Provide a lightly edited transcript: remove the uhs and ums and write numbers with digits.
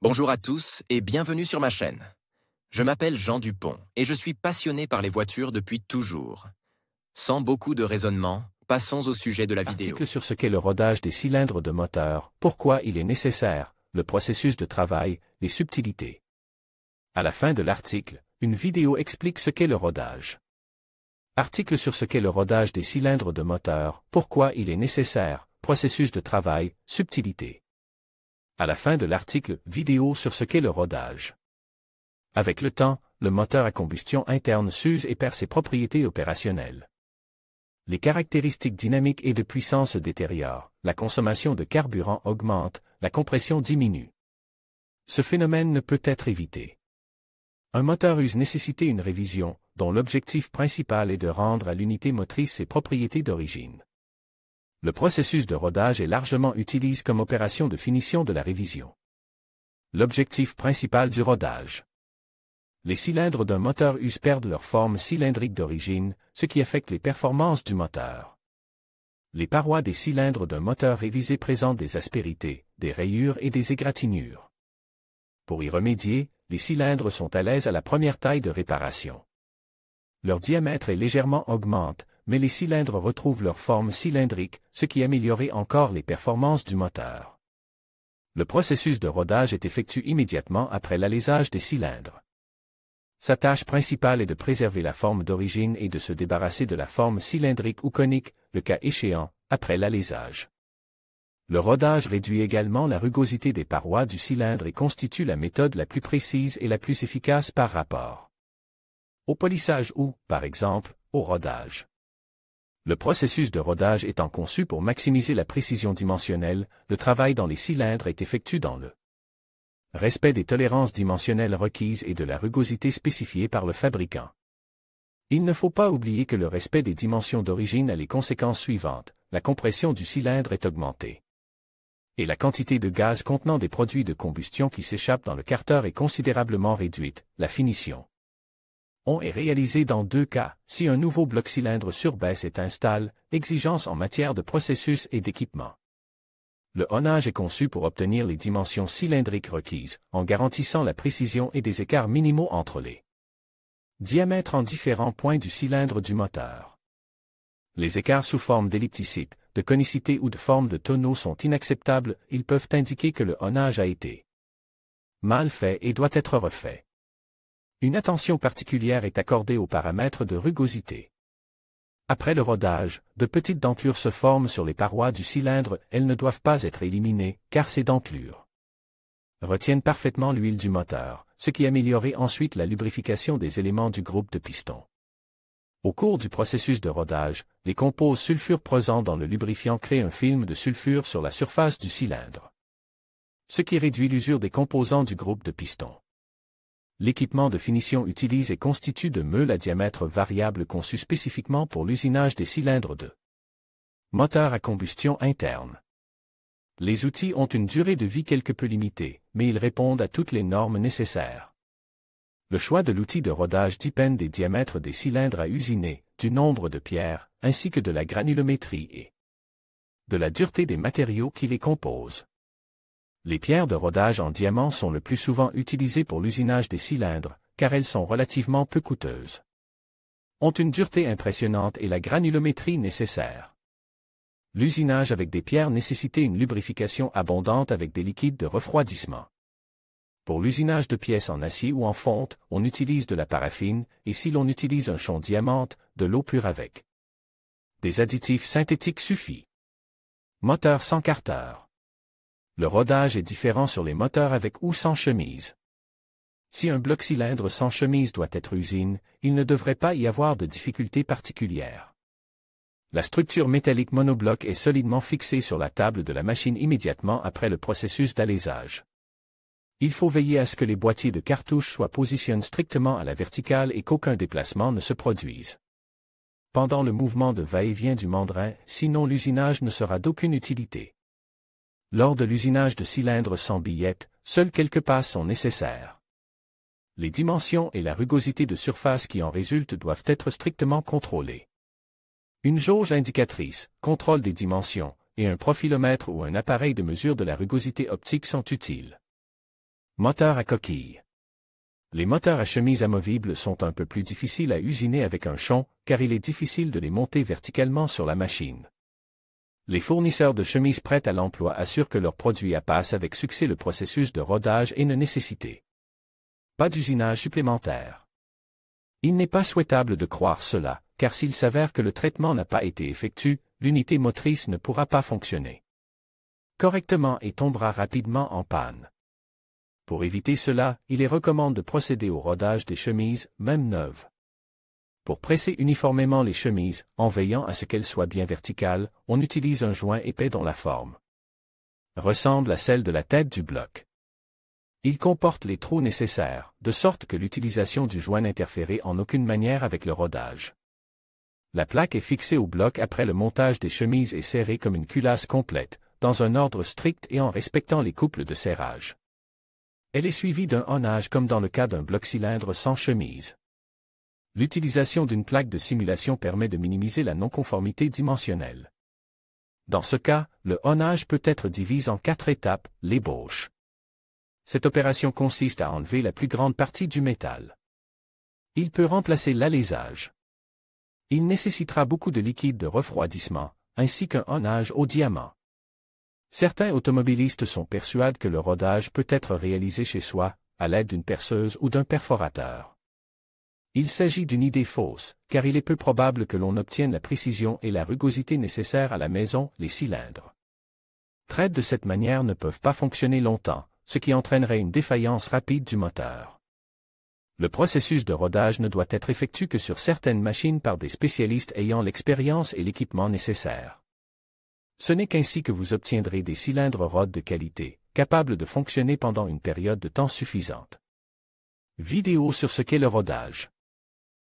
Bonjour à tous et bienvenue sur ma chaîne. Je m'appelle Jean Dupont et je suis passionné par les voitures depuis toujours. Sans beaucoup de raisonnement, passons au sujet de la vidéo. Article sur ce qu'est le rodage des cylindres de moteur, pourquoi il est nécessaire, le processus de travail, les subtilités. À la fin de l'article, une vidéo explique ce qu'est le rodage. Article sur ce qu'est le rodage des cylindres de moteur, pourquoi il est nécessaire, processus de travail, subtilités. À la fin de l'article, vidéo sur ce qu'est le rodage. Avec le temps, le moteur à combustion interne s'use et perd ses propriétés opérationnelles. Les caractéristiques dynamiques et de puissance se détériorent, la consommation de carburant augmente, la compression diminue. Ce phénomène ne peut être évité. Un moteur use nécessité une révision, dont l'objectif principal est de rendre à l'unité motrice ses propriétés d'origine. Le processus de rodage est largement utilisé comme opération de finition de la révision. L'objectif principal du rodage. Les cylindres d'un moteur usé perdent leur forme cylindrique d'origine, ce qui affecte les performances du moteur. Les parois des cylindres d'un moteur révisé présentent des aspérités, des rayures et des égratignures. Pour y remédier, les cylindres sont à l'aise à la première taille de réparation. Leur diamètre est légèrement augmenté, mais les cylindres retrouvent leur forme cylindrique, ce qui améliore encore les performances du moteur. Le processus de rodage est effectué immédiatement après l'alésage des cylindres. Sa tâche principale est de préserver la forme d'origine et de se débarrasser de la forme cylindrique ou conique, le cas échéant, après l'alésage. Le rodage réduit également la rugosité des parois du cylindre et constitue la méthode la plus précise et la plus efficace par rapport au polissage ou, par exemple, au rodage. Le processus de rodage étant conçu pour maximiser la précision dimensionnelle, le travail dans les cylindres est effectué dans le respect des tolérances dimensionnelles requises et de la rugosité spécifiée par le fabricant. Il ne faut pas oublier que le respect des dimensions d'origine a les conséquences suivantes: la compression du cylindre est augmentée. Et la quantité de gaz contenant des produits de combustion qui s'échappent dans le carter est considérablement réduite, la finition. On est réalisé dans deux cas, si un nouveau bloc cylindre surbaisse est installé, exigences en matière de processus et d'équipement. Le honnage est conçu pour obtenir les dimensions cylindriques requises, en garantissant la précision et des écarts minimaux entre les diamètres en différents points du cylindre du moteur. Les écarts sous forme d'ellipticite, de conicité ou de forme de tonneau sont inacceptables, ils peuvent indiquer que le honnage a été mal fait et doit être refait. Une attention particulière est accordée aux paramètres de rugosité. Après le rodage, de petites dentelures se forment sur les parois du cylindre, elles ne doivent pas être éliminées, car ces dentelures retiennent parfaitement l'huile du moteur, ce qui améliore ensuite la lubrification des éléments du groupe de piston. Au cours du processus de rodage, les composés sulfure présents dans le lubrifiant créent un film de sulfure sur la surface du cylindre, ce qui réduit l'usure des composants du groupe de piston. L'équipement de finition utilise et constitue de meules à diamètre variable conçus spécifiquement pour l'usinage des cylindres de moteur à combustion interne. Les outils ont une durée de vie quelque peu limitée, mais ils répondent à toutes les normes nécessaires. Le choix de l'outil de rodage dépend des diamètres des cylindres à usiner, du nombre de pierres, ainsi que de la granulométrie et de la dureté des matériaux qui les composent. Les pierres de rodage en diamant sont le plus souvent utilisées pour l'usinage des cylindres, car elles sont relativement peu coûteuses, ont une dureté impressionnante et la granulométrie nécessaire. L'usinage avec des pierres nécessitait une lubrification abondante avec des liquides de refroidissement. Pour l'usinage de pièces en acier ou en fonte, on utilise de la paraffine, et si l'on utilise un chond diamante, de l'eau pure avec des additifs synthétiques suffit. Moteur sans carter. Le rodage est différent sur les moteurs avec ou sans chemise. Si un bloc cylindre sans chemise doit être usine, il ne devrait pas y avoir de difficultés particulières. La structure métallique monobloc est solidement fixée sur la table de la machine immédiatement après le processus d'alésage. Il faut veiller à ce que les boîtiers de cartouches soient positionnés strictement à la verticale et qu'aucun déplacement ne se produise pendant le mouvement de va-et-vient du mandrin, sinon l'usinage ne sera d'aucune utilité. Lors de l'usinage de cylindres sans billettes, seules quelques passes sont nécessaires. Les dimensions et la rugosité de surface qui en résultent doivent être strictement contrôlées. Une jauge indicatrice, contrôle des dimensions, et un profilomètre ou un appareil de mesure de la rugosité optique sont utiles. Moteur à coquille. Les moteurs à chemise amovibles sont un peu plus difficiles à usiner avec un chon, car il est difficile de les monter verticalement sur la machine. Les fournisseurs de chemises prêtes à l'emploi assurent que leurs produits passent avec succès le processus de rodage et ne nécessitent pas d'usinage supplémentaire. Il n'est pas souhaitable de croire cela, car s'il s'avère que le traitement n'a pas été effectué, l'unité motrice ne pourra pas fonctionner correctement et tombera rapidement en panne. Pour éviter cela, il est recommandé de procéder au rodage des chemises, même neuves. Pour presser uniformément les chemises, en veillant à ce qu'elles soient bien verticales, on utilise un joint épais dont la forme ressemble à celle de la tête du bloc. Il comporte les trous nécessaires, de sorte que l'utilisation du joint n'interfère en aucune manière avec le rodage. La plaque est fixée au bloc après le montage des chemises et serrée comme une culasse complète, dans un ordre strict et en respectant les couples de serrage. Elle est suivie d'un honnage comme dans le cas d'un bloc-cylindre sans chemise. L'utilisation d'une plaque de simulation permet de minimiser la non-conformité dimensionnelle. Dans ce cas, le honnage peut être divisé en 4 étapes, l'ébauche. Cette opération consiste à enlever la plus grande partie du métal. Il peut remplacer l'alésage. Il nécessitera beaucoup de liquide de refroidissement, ainsi qu'un honnage au diamant. Certains automobilistes sont persuadés que le rodage peut être réalisé chez soi, à l'aide d'une perceuse ou d'un perforateur. Il s'agit d'une idée fausse, car il est peu probable que l'on obtienne la précision et la rugosité nécessaires à la maison, les cylindres traites de cette manière ne peuvent pas fonctionner longtemps, ce qui entraînerait une défaillance rapide du moteur. Le processus de rodage ne doit être effectué que sur certaines machines par des spécialistes ayant l'expérience et l'équipement nécessaires. Ce n'est qu'ainsi que vous obtiendrez des cylindres rod de qualité, capables de fonctionner pendant une période de temps suffisante. Vidéo sur ce qu'est le rodage.